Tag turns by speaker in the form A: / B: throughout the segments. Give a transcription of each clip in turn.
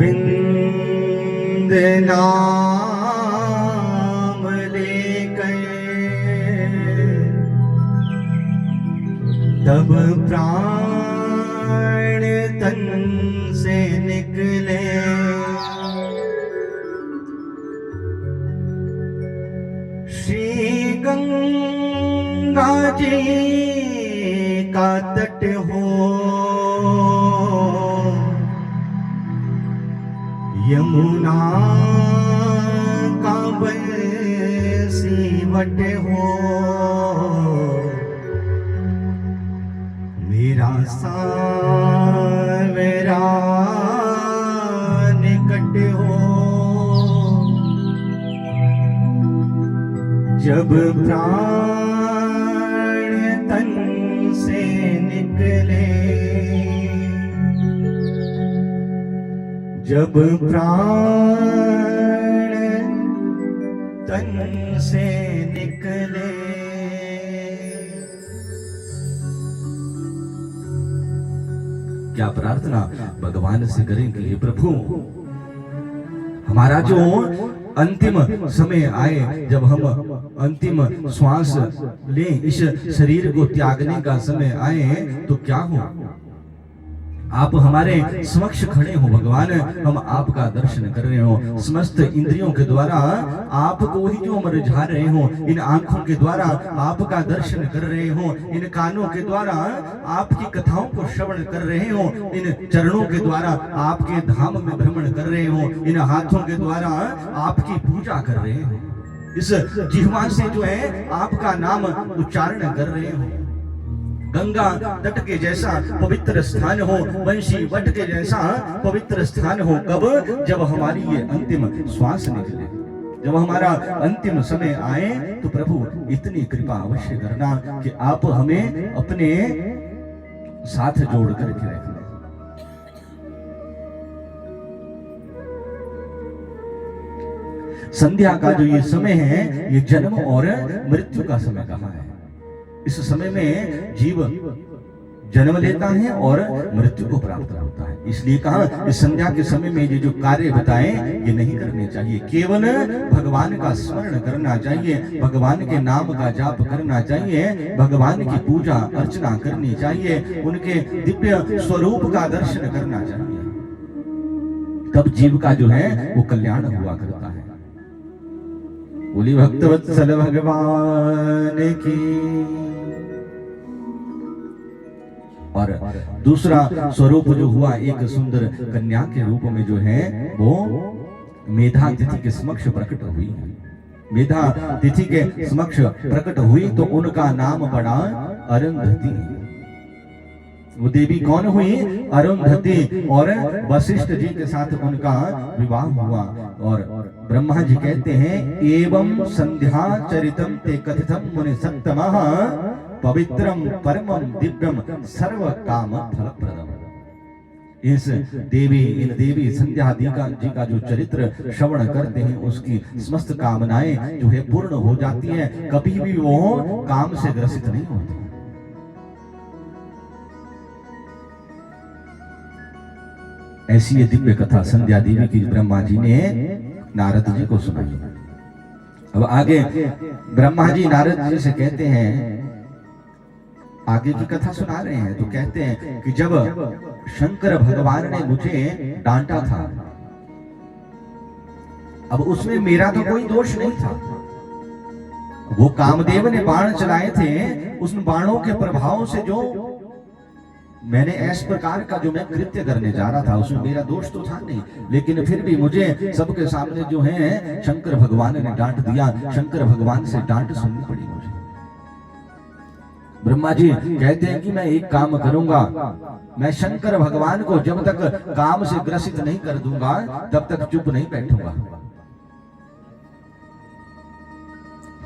A: गोविंद नाम लेकर तब प्राण तन से निकले, श्री गंगा जी का तट हो, यमुना का बरसीवट हो, मेरा सावरा निकट हो, जब प्राण तन से निकले, जब प्राण तन से निकले। क्या प्रार्थना भगवान से करेंगे, हे प्रभु हमारा जो अंतिम समय आए, जब हम अंतिम श्वास लें, इस शरीर को त्यागने का समय आए तो क्या हो, आप हमारे समक्ष खड़े हो भगवान, हम आपका दर्शन कर रहे हो, समस्त इंद्रियों के द्वारा आपको ही जो हम रिझा रहे हो, इन आंखों के द्वारा आपका दर्शन कर रहे हो, इन कानों के द्वारा आपकी कथाओं को श्रवण कर रहे हो, इन चरणों के द्वारा आपके धाम में भ्रमण कर रहे हो, इन हाथों के द्वारा आपकी पूजा कर रहे हो, इस जिह्वा से जो है आपका नाम उच्चारण कर रहे हो। गंगा तट के जैसा पवित्र स्थान हो, वंशी वट के जैसा पवित्र स्थान हो, कब, जब हमारी ये अंतिम श्वास निकले, जब हमारा अंतिम समय आए, तो प्रभु इतनी कृपा अवश्य करना कि आप हमें अपने साथ जोड़ करके रख लें। संध्या का जो ये समय है, ये जन्म और मृत्यु का समय कहा है। इस समय में जीव जन्म लेता है और मृत्यु को प्राप्त होता है, इसलिए कहा इस संध्या के समय में ये जो कार्य बताए ये नहीं करने चाहिए, केवल भगवान का स्मरण करना चाहिए, भगवान के नाम का जाप करना चाहिए, भगवान की पूजा अर्चना करनी चाहिए, उनके दिव्य स्वरूप का दर्शन करना चाहिए, तब जीव का जो है वो कल्याण हुआ करता है। बोली भक्तवत्सल भगवान की। और दूसरा स्वरूप जो हुआ एक सुंदर कन्या के रूप में जो है वो मेधा तिथि के समक्ष प्रकट हुई। मेधा तिथि के समक्ष प्रकट हुई तो उनका नाम पड़ा अरुंधति। वो देवी कौन हुई? अरुंधति। और वशिष्ठ जी के साथ उनका विवाह हुआ। और ब्रह्मा जी कहते हैं एवं संध्या चरितम ते कथितम मुनि सत्तमः पवित्रम परमम दिव्यम सर्व काम फलप्रदम। इन देवी संध्या जी का जो चरित्र श्रवण करते हैं उसकी समस्त कामनाएं जो है पूर्ण हो जाती हैं, कभी भी वो काम से ग्रसित नहीं होते। ऐसी ये दिव्य कथा संध्या देवी की ब्रह्मा जी ने नारद जी को सुनाई। अब आगे ब्रह्मा जी नारद जी से कहते हैं, आगे की कथा सुना रहे हैं तो कहते हैं कि जब शंकर भगवान ने मुझे डांटा था, अब उसमें मेरा तो कोई दोष नहीं था। वो कामदेव ने बाण चलाए थे, उन बाणों के प्रभाव से जो मैंने इस प्रकार का जो मैं कृत्य करने जा रहा था उसमें मेरा दोष तो था नहीं, लेकिन फिर भी मुझे सबके सामने जो है शंकर भगवान ने डांट दिया। शंकर भगवान से डांट सुननी पड़ी मुझे। ब्रह्मा जी कहते हैं कि मैं एक काम करूंगा, मैं शंकर भगवान को जब तक काम से ग्रसित नहीं कर दूंगा तब तक चुप नहीं बैठूंगा।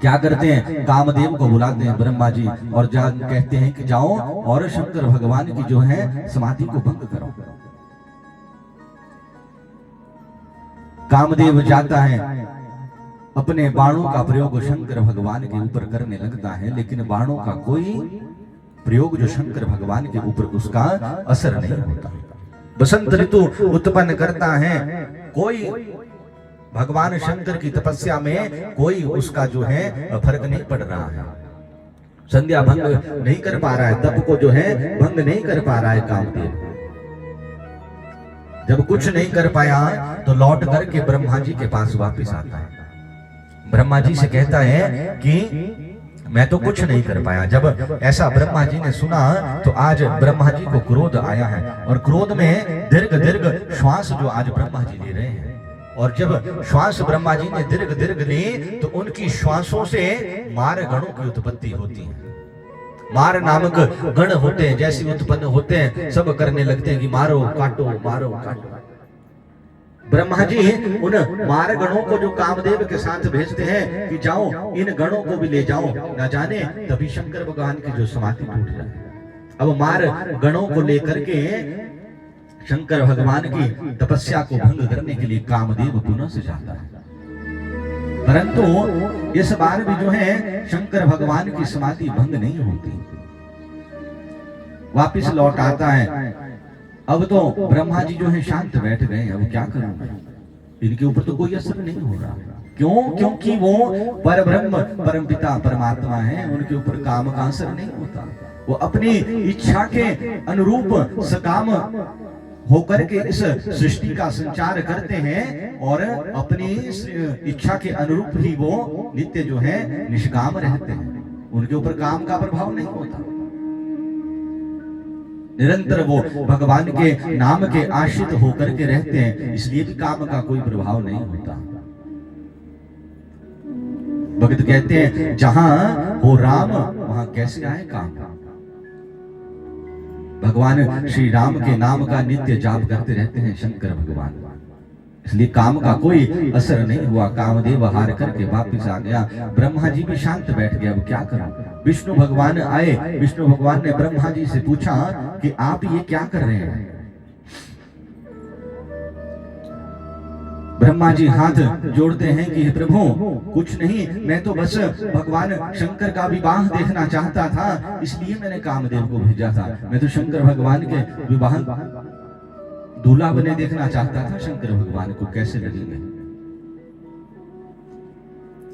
A: क्या करते हैं, कामदेव को बुलाते हैं ब्रह्मा जी और कहते हैं कि जाओ और शंकर भगवान की जो है समाधि को भंग करो। कामदेव जाता है, अपने बाणों का प्रयोग शंकर भगवान के ऊपर करने लगता है, लेकिन बाणों का कोई प्रयोग जो शंकर भगवान के ऊपर उसका असर नहीं होता। बसंत ऋतु उत्पन्न करता है। कोई भगवान शंकर की तपस्या में कोई उसका जो है फर्क नहीं पड़ रहा है। संध्या भंग नहीं कर पा रहा है, तप को जो है भंग नहीं कर पा रहा है कामदेव। जब कुछ नहीं कर पाया तो लौट करके ब्रह्मा जी के पास वापस आता है। ब्रह्मा जी से कहता है कि मैं तो कुछ नहीं कर पाया। जब ऐसा ब्रह्मा जी ने सुना तो आज ब्रह्मा जी को क्रोध आया है, और क्रोध में दीर्घ दीर्घ श्वास जो आज ब्रह्मा जी ले रहे हैं, और जब श्वास ब्रह्मा जी ने दीर्घ दीर्घ ली तो उनकी श्वासों से मार गणों की उत्पत्ति होती है। मार नामक गण होते हैं, जैसे उत्पन्न होते हैं सब करने लगते हैं कि मारो काटो मारो काटो। ब्रह्मा जी उन मार गणों को जो कामदेव के साथ भेजते हैं कि जाओ इन गणों को भी ले जाओ, न जाने तभी शंकर भगवान की जो समाधि टूट जाए। अब मार गणों को लेकर के शंकर भगवान की तपस्या को भंग करने के लिए कामदेव पुनः से जाता है, परंतु इस बार भी जो है शंकर भगवान की समाधि भंग नहीं होती, वापिस लौट आता है। अब तो ब्रह्मा जी जो है शांत बैठ गए, अब क्या करूंगा, इनके ऊपर तो कोई असर नहीं हो रहा। क्यों? क्योंकि वो परब्रह्म परमपिता परमात्मा है, उनके ऊपर काम का असर नहीं होता। वो अपनी इच्छा के अनुरूप सकाम होकर के इस सृष्टि का संचार करते हैं, और अपनी इच्छा के अनुरूप ही वो नित्य जो है निष्काम रहते हैं। उनके ऊपर काम का प्रभाव नहीं होता। निरंतर वो भगवान के नाम के आश्रित होकर के रहते हैं, इसलिए भी काम का कोई प्रभाव नहीं होता। भक्त कहते हैं जहां हो राम वहां कैसे आए काम। भगवान श्री राम के नाम का नित्य जाप करते रहते हैं शंकर भगवान, इसलिए काम का कोई असर नहीं हुआ। कामदेव हार करके वापिस आ गया। ब्रह्मा जी भी शांत बैठ गया, अब क्या करूं। विष्णु भगवान आए, विष्णु भगवान ने ब्रह्मा जी से पूछा कि आप ये क्या कर रहे हैं। ब्रह्मा जी हाथ जोड़ते हैं कि प्रभु कुछ नहीं, मैं तो बस भगवान शंकर का विवाह देखना चाहता था, इसलिए मैंने कामदेव को भेजा था। मैं तो शंकर भगवान के विवाह दूल्हा बने देखना चाहता था, शंकर भगवान को कैसे लगेंगे।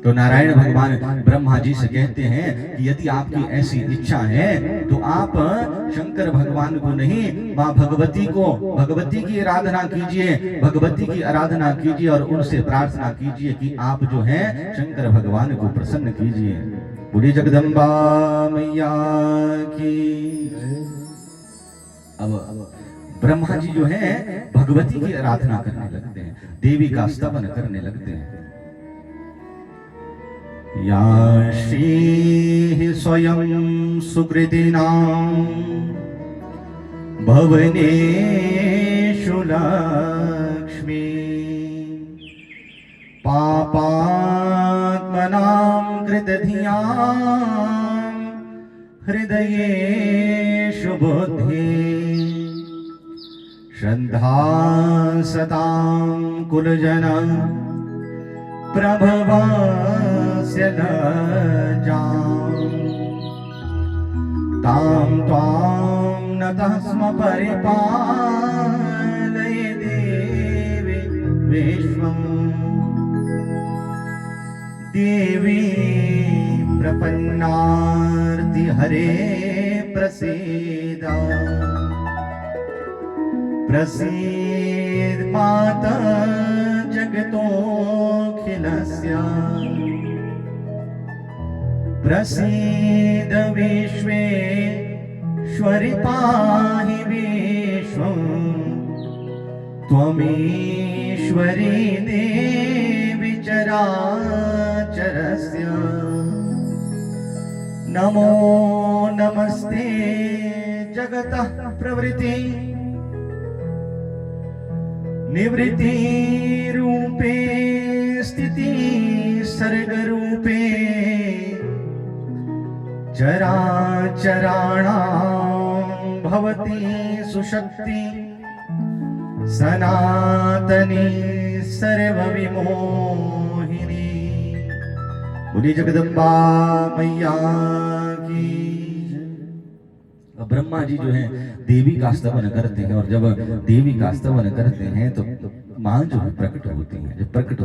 A: तो नारायण भगवान ब्रह्मा जी से कहते हैं कि यदि आपकी ऐसी इच्छा है तो आप शंकर भगवान को नहीं, माँ भगवती को, भगवती की आराधना कीजिए, भगवती की आराधना कीजिए और उनसे प्रार्थना कीजिए कि आप जो है शंकर भगवान को प्रसन्न कीजिए। बुढ़ी जगदम्बा मैया की। अब ब्रह्मा जी जो है भगवती की आराधना करने लगते हैं, देवी का स्तवन करने लगते हैं। या श्री स्वयं सुकृतिनां भवनेषु लक्ष्मी पापात्मनां कृतधियां हृदयेषु बुद्धि श्रद्धा सतां कुलजन प्रभवस्य लज्जां तां त्वां नतः स्म परिपालय देवी विश्वम्। देवी प्रपन्नार्ति हरे प्रसीद प्रसीद माता जगतोऽखिलस्य प्रसीद विश्वेश्वरि पाहि विश्वम् त्वमीश्वरी देवी चराचरस्य। नमो नमस्ते जगतः प्रवृत्ति निवृत्ति रूपे स्थिति सर्ग रूपे चराचराणां भवति सुशक्ति सनातनी सर्वविमोहिनी। बोली जगदम्बा मैया की। अब ब्रह्मा जी जो है देवी का स्तवन करते हैं, और जब देवी का स्तवन करते हैं तो मां जो है प्रकट होती है। जब प्रकट